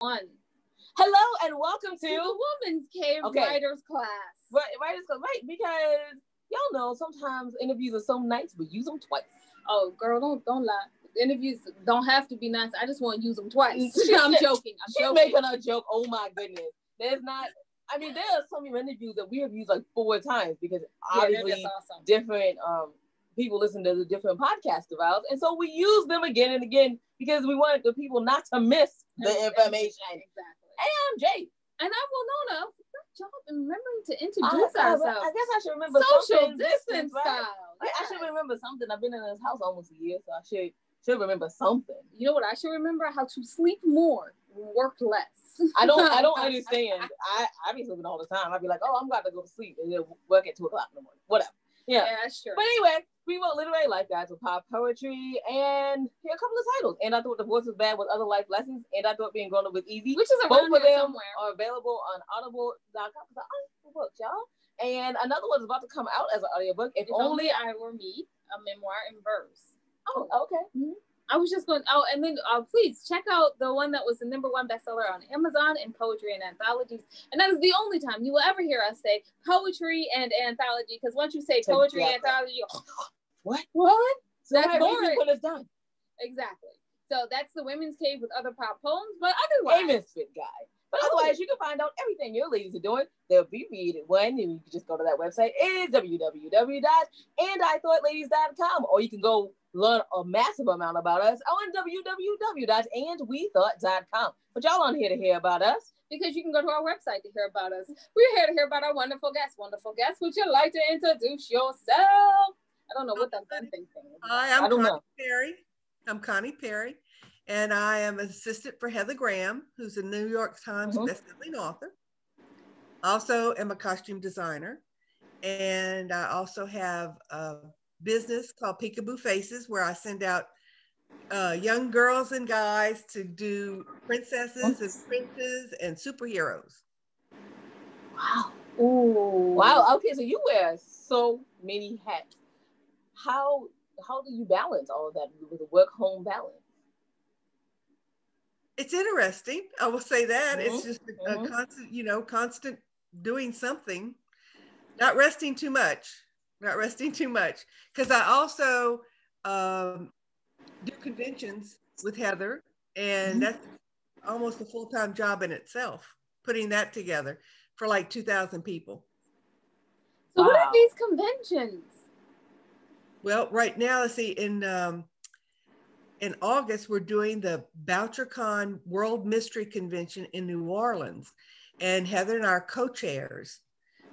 One. Hello and welcome to the Woman's Cave Writers Class. Writers Class, right? Because y'all know sometimes interviews are so nice, but use them twice. Oh, girl, don't lie. Interviews don't have to be nice. I just want to use them twice. I'm joking. She's making a joke. Oh my goodness. There's not. I mean, there are some interviews that we have used like 4 times because obviously awesome. Different people listen to the different podcasts of ours, and so we use them again and again because we want the people not to miss the information. Exactly. Hey, I'm Jay. And I'm Winona. Good job in remembering to introduce ourselves. I guess I should remember social distance style. Right? Yes. I should remember something. I've been in this house almost a year, so I should remember something. You know what? I should remember how to sleep more, work less. I don't understand. I be sleeping all the time. I'd be like, oh, I'm about to go to sleep and then work at 2:00 in the morning. Whatever. Yeah, that's true. But anyway, we wrote literary life guides with pop poetry and here are a couple of titles. And I thought Divorce Was Bad with Other Life Lessons, and I thought Being Grown Up Was Easy. Which is both of them somewhere. Are available on audible.com. It's an audiobook, y'all. And another one is about to come out as an audiobook. If only I Were Me, a memoir in verse. Oh, okay. Mm-hmm. I was just going, and then please check out the one that was the #1 bestseller on Amazon in poetry and anthologies. And that is the only time you will ever hear us say poetry and anthology, because once you say poetry and anthology, what? So that's boring when it's done. Exactly. So that's the Women's Cave with other pop poems, but otherwise. A misfit guy. But otherwise, you can find out everything your ladies are doing. They'll be reading one, and you can just go to that website. It is www.andithoughtladies.com, or you can go learn a massive amount about us on www.andwethought.com. But y'all aren't here to hear about us, because you can go to our website to hear about us. We're here to hear about our wonderful guests. Wonderful guests, would you like to introduce yourself? I don't know what that thing is. Hi, I'm Connie Perry. I'm Connie Perry, and I am an assistant for Heather Graham, who's a New York Times bestselling author. Also am a costume designer, and I also have a business called Peekaboo Faces, where I send out young girls and guys to do princesses and princes and superheroes. Wow. Ooh. Wow. Okay, so you wear so many hats. How do you balance all of that with a work-home balance? It's interesting. I will say that. It's just a constant doing something, not resting too much. Because I also do conventions with Heather, and that's almost a full-time job in itself, putting that together for like 2,000 people. So what are these conventions? Well, right now, let's see, in August, we're doing the BoucherCon World Mystery Convention in New Orleans, and Heather and I are co-chairs.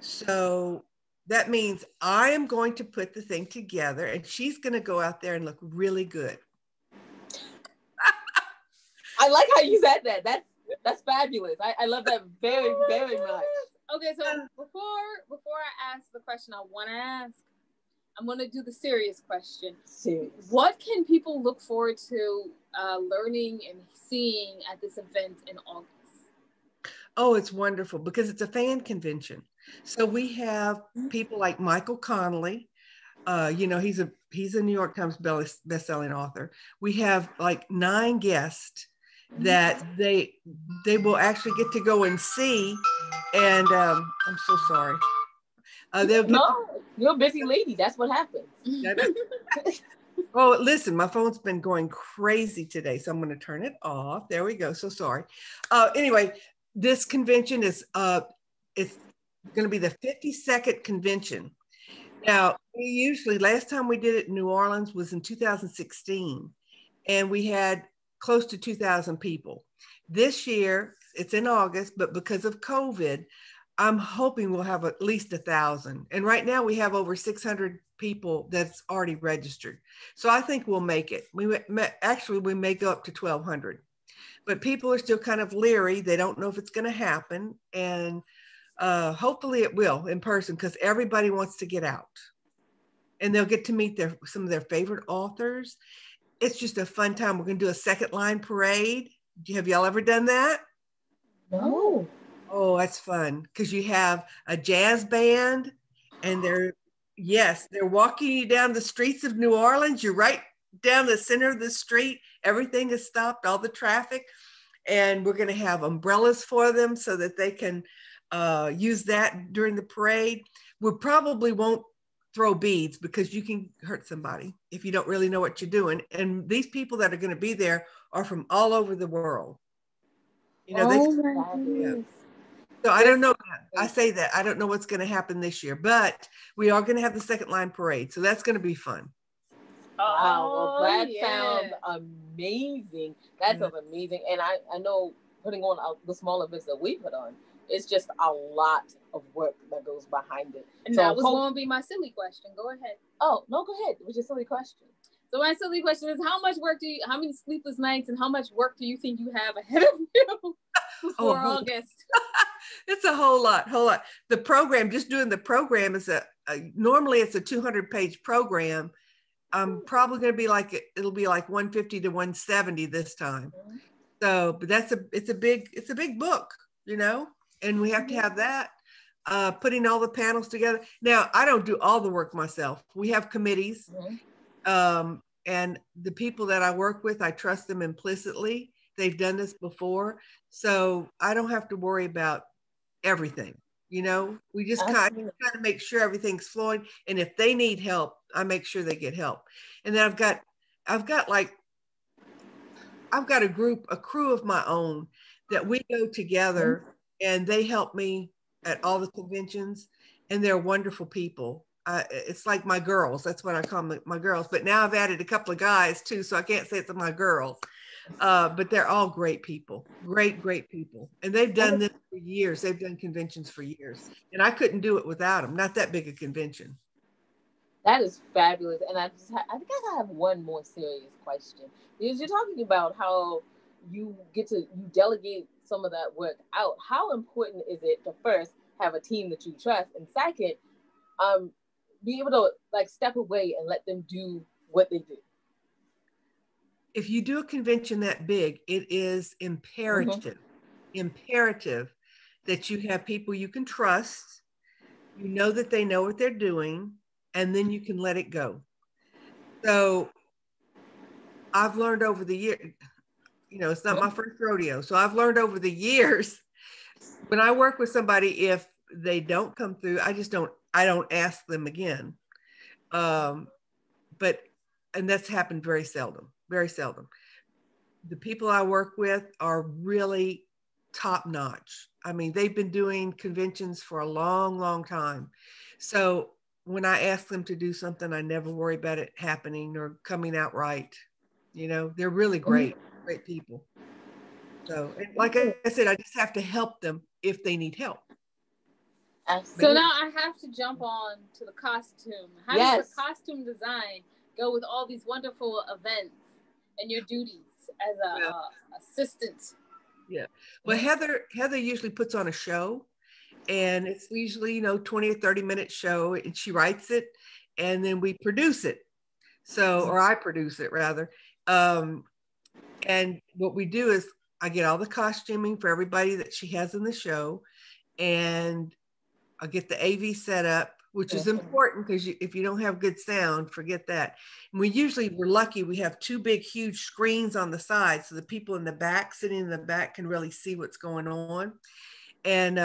So that means I am going to put the thing together, and she's going to go out there and look really good. I like how you said that. That's fabulous. I love that very, very much. Okay, so before I ask the question I want to ask, I'm going to do the serious question. Serious. What can people look forward to learning and seeing at this event in August? Oh, it's wonderful because it's a fan convention. So we have people like Michael Connelly. He's a New York Times bestselling author. We have like 9 guests that they will actually get to go and see. And I'm so sorry. You're a busy lady. That's what happens. Oh, listen, my phone's been going crazy today, so I'm going to turn it off. There we go. So sorry. Anyway, this convention is it's going to be the 52nd convention. Now, last time we did it in New Orleans was in 2016, and we had close to 2,000 people. This year, it's in August, but because of COVID, I'm hoping we'll have at least 1,000. And right now we have over 600 people that's already registered. So I think we'll make it. We may go up to 1,200. But people are still kind of leery. They don't know if it's going to happen. And hopefully it will in person, because everybody wants to get out. And they'll get to meet some of their favorite authors. It's just a fun time. We're going to do a second line parade. Have y'all ever done that? No. Oh, that's fun, because you have a jazz band, and they're walking you down the streets of New Orleans. You're right down the center of the street. Everything is stopped, all the traffic. and we're going to have umbrellas for them so that they can use that during the parade. We probably won't throw beads because you can hurt somebody if you don't really know what you're doing. And these people that are going to be there are from all over the world. You know, yeah. So I don't know. I say that I don't know what's going to happen this year, but we are going to have the second line parade. So that's going to be fun. Wow, well, that sounds amazing. That sounds amazing. And I know putting on the small events that we put on, it's just a lot of work that goes behind it. And so that was going to be my silly question. Go ahead. Oh, no, go ahead. It was your silly question. So my silly question is, how many sleepless nights and how much work do you think you have ahead of you before August? It's a whole lot. The program, just doing the program is normally it's a 200-page program. I'm probably going to be it'll be like 150 to 170 this time. So, but it's a big book, you know, and we have to have that, putting all the panels together. Now, I don't do all the work myself. We have committees. And the people that I work with, I trust them implicitly. They've done this before. So I don't have to worry about everything. You know, we just kind of make sure everything's flowing. And if they need help, I make sure they get help. And then I've got a crew of my own that we go together and they help me at all the conventions, and they're wonderful people. It's like my girls. That's what I call my girls. But now I've added a couple of guys too, so I can't say it's my girls. But they're all great people, great people. And they've done this for years. They've done conventions for years. And I couldn't do it without them. Not that big a convention. That is fabulous. And I think I have one more serious question. Because you're talking about how you delegate some of that work out. How important is it to first have a team that you trust? And second, be able to step away and let them do what they do? If you do a convention that big, it is imperative that you have people you can trust, you know that they know what they're doing, and then you can let it go. So I've learned over the years, you know, it's not my first rodeo. So I've learned over the years, when I work with somebody, if they don't come through, I don't ask them again. And that's happened very seldom. The people I work with are really top notch. I mean, they've been doing conventions for a long time. So when I ask them to do something, I never worry about it happening or coming out right. You know, they're really great people. So, and like I said, I just have to help them if they need help. So now I have to jump on to the costume. How does the costume design go with all these wonderful events and your duties as a assistant? Yeah. Well, Heather usually puts on a show, and it's usually, you know, 20 or 30-minute show, and she writes it and then we produce it. So, or I produce it rather. And what we do is I get all the costuming for everybody that she has in the show, and I'll get the AV set up, which is important because if you don't have good sound, forget that. And we're lucky, we have two big, huge screens on the side, so the people in the back, sitting in the back, can really see what's going on. And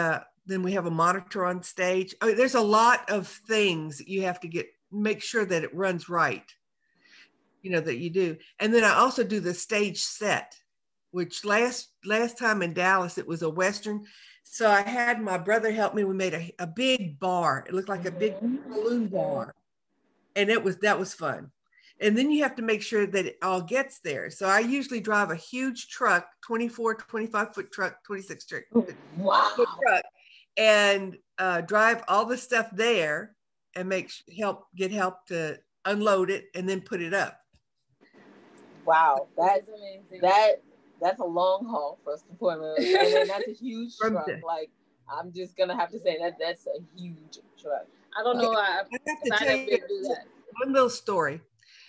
then we have a monitor on stage. I mean, there's a lot of things that you have to make sure that it runs right, you know, that you do. And then I also do the stage set, which last time in Dallas, it was a Western. So I had my brother help me. We made a big bar. It looked like a big balloon bar. And that was fun. And then you have to make sure that it all gets there. So I usually drive a huge truck, 25-foot truck, 26-foot truck, and drive all the stuff there and get help to unload it and then put it up. Wow, that's amazing. That's a long haul, first and foremost. And then that's a huge truck. Like, I'm just going to have to say that's a huge truck. I don't know why if I'd ever do that. One little story.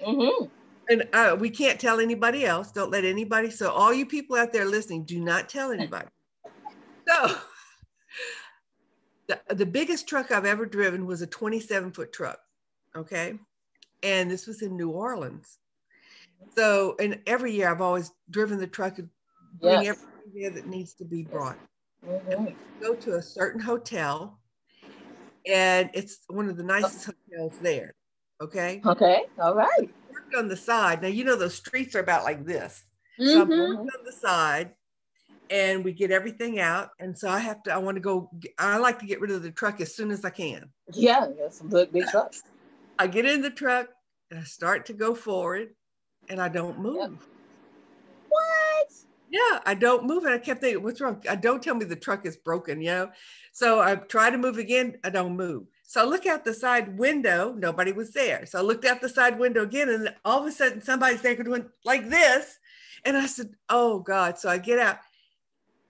And we can't tell anybody else. Don't let anybody. So all you people out there listening, do not tell anybody. So the biggest truck I've ever driven was a 27-foot truck. Okay. And this was in New Orleans. So, and every year I've always driven the truck and bring everything there that needs to be brought. Mm-hmm. And we go to a certain hotel, and it's one of the nicest hotels there. Okay. Okay. All right. Parked on the side. Now, you know, those streets are about like this. So I'm Mm-hmm. parked on the side, and we get everything out. And so I want to go, I like to get rid of the truck as soon as I can. Yeah, that's some big trucks. I get in the truck and I start to go forward, and I don't move. Yep. What? Yeah, I don't move. And I kept thinking, what's wrong? Don't tell me the truck is broken, you know? So I try to move again. I don't move. So I look out the side window. Nobody was there. So I looked out the side window again, and all of a sudden somebody's there doing like this. And I said, oh God. So I get out.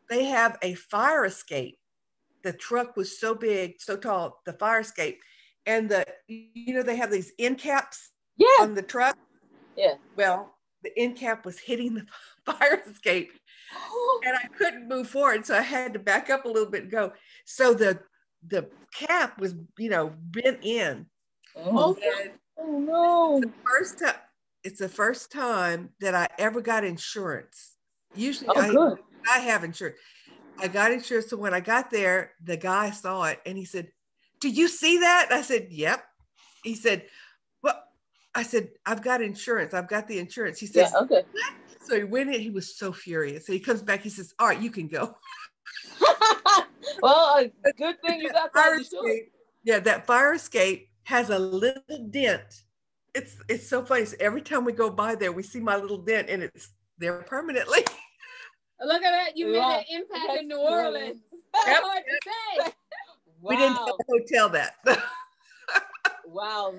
They have a fire escape. The truck was so big, so tall, the fire escape. And they have these end caps on the truck. Yeah. Well, the end cap was hitting the fire escape, and I couldn't move forward. So I had to back up a little bit and go. So the cap was, bent in. Oh, no. It's the first time that I ever got insurance. Usually I have insurance. I got insurance. So when I got there, the guy saw it and he said, "Do you see that?" I said, "Yep." He said, "Well," I said, "I've got insurance. I've got the insurance." He said, "Yeah, okay." What? So he went in. He was so furious. So he comes back. He says, "All right, you can go." Well, a good thing you got that insurance. Yeah, that fire escape has a little dent. It's so funny. So every time we go by there, we see my little dent, and it's there permanently. Look at that. You made an impact in New Orleans. That's hard to say. Wow. We didn't tell the hotel that. Wow,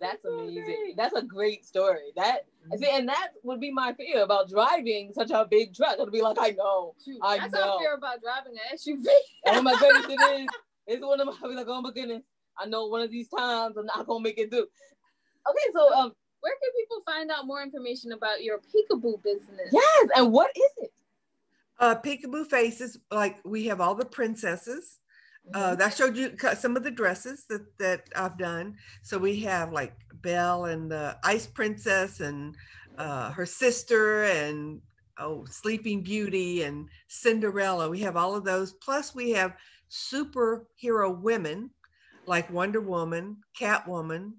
that's amazing. Great. That's a great story. And that would be my fear about driving such a big truck. It'll be like, I know. That's how I fear about driving an SUV. Oh my goodness, it is. It's one of my, I'll be like, oh my goodness. I know one of these times I'm not gonna make it through. Okay, so where can people find out more information about your peekaboo business? Yes, and what is it? Peekaboo Faces, like we have all the princesses. That showed you some of the dresses that I've done. So we have like Belle and the Ice Princess and her sister and Sleeping Beauty and Cinderella. We have all of those. Plus we have superhero women like Wonder Woman, Catwoman,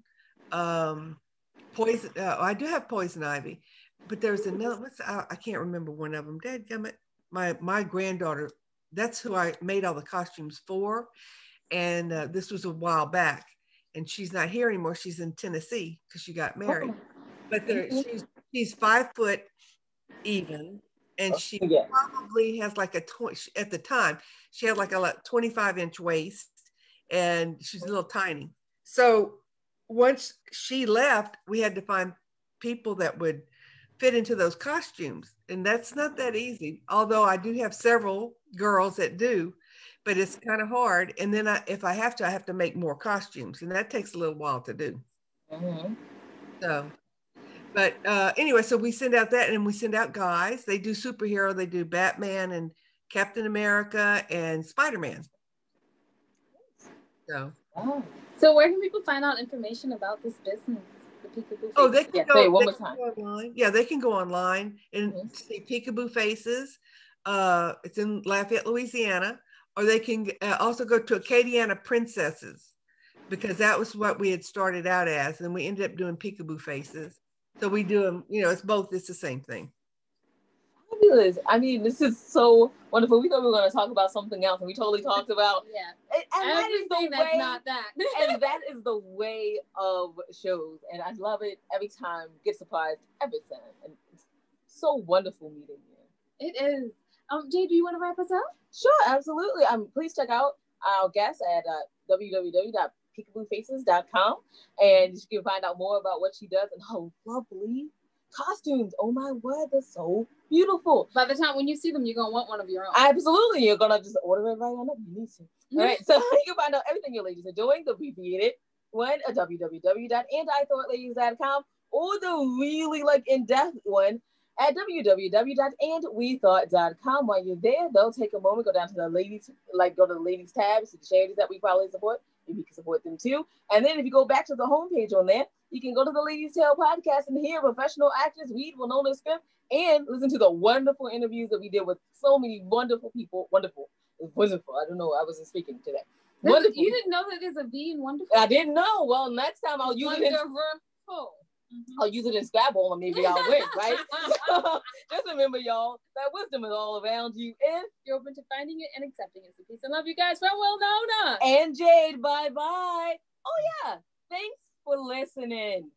Poison. I do have Poison Ivy, but there's another. I can't remember one of them. Dadgummit. My granddaughter. That's who I made all the costumes for, and this was a while back. And she's not here anymore. She's in Tennessee because she got married. But she's 5 foot even, and she probably has like at the time she had like a 25-inch waist, and she's a little tiny. So once she left, we had to find people that would fit into those costumes, and that's not that easy. Although I do have several girls that do, but it's kind of hard. And then if I have to make more costumes, and that takes a little while to do. So, but anyway, so we send out that, and we send out guys. They do superhero. They do Batman and Captain America and Spider-Man. So where can people find out information about this business? Oh, they can go one more time. Online. Yeah, they can go online and see Peekaboo Faces. It's in Lafayette, Louisiana, or they can also go to Acadiana Princesses, because that was what we had started out as, and we ended up doing Peekaboo Faces. So we do them. It's both. It's the same thing. Fabulous. I mean, this is so wonderful. We thought we were going to talk about something else, and we totally talked about and everything that's not that. And that is the way of shows, and I love it every time. Get surprised every time, and it's so wonderful meeting you. It is. Jay, do you want to wrap us up? Sure, absolutely. Please check out our guest at www.peekaboofaces.com, and you can find out more about what she does and her lovely costumes. Oh my word, they're so beautiful. By the time when you see them, you're gonna want one of your own. Absolutely, you're gonna just order it right on up. You need to. All right, so you can find out everything your ladies are doing, the abbreviated one at www.andithoughladies.com, or the really in-depth one at www.andwethought.com. While you're there, they'll take a moment, go down to the ladies, go to the ladies tab, see the charities that we probably support, and you can support them too. And then if you go back to the homepage on there, you can go to the Ladies Tale podcast and hear professional actors read Winona's script and listen to the wonderful interviews that we did with so many wonderful people. Wonderful. I don't know. I wasn't speaking today. You didn't know that there's a V in wonderful? I didn't know. Well, next time I'll use it. I'll use it in Scrabble and maybe I'll win, right? So, just remember, y'all, that wisdom is all around you and you're open to finding it and accepting it. So peace and love, you guys, from Winona and Jade. Bye-bye. Oh, yeah. Thanks for listening.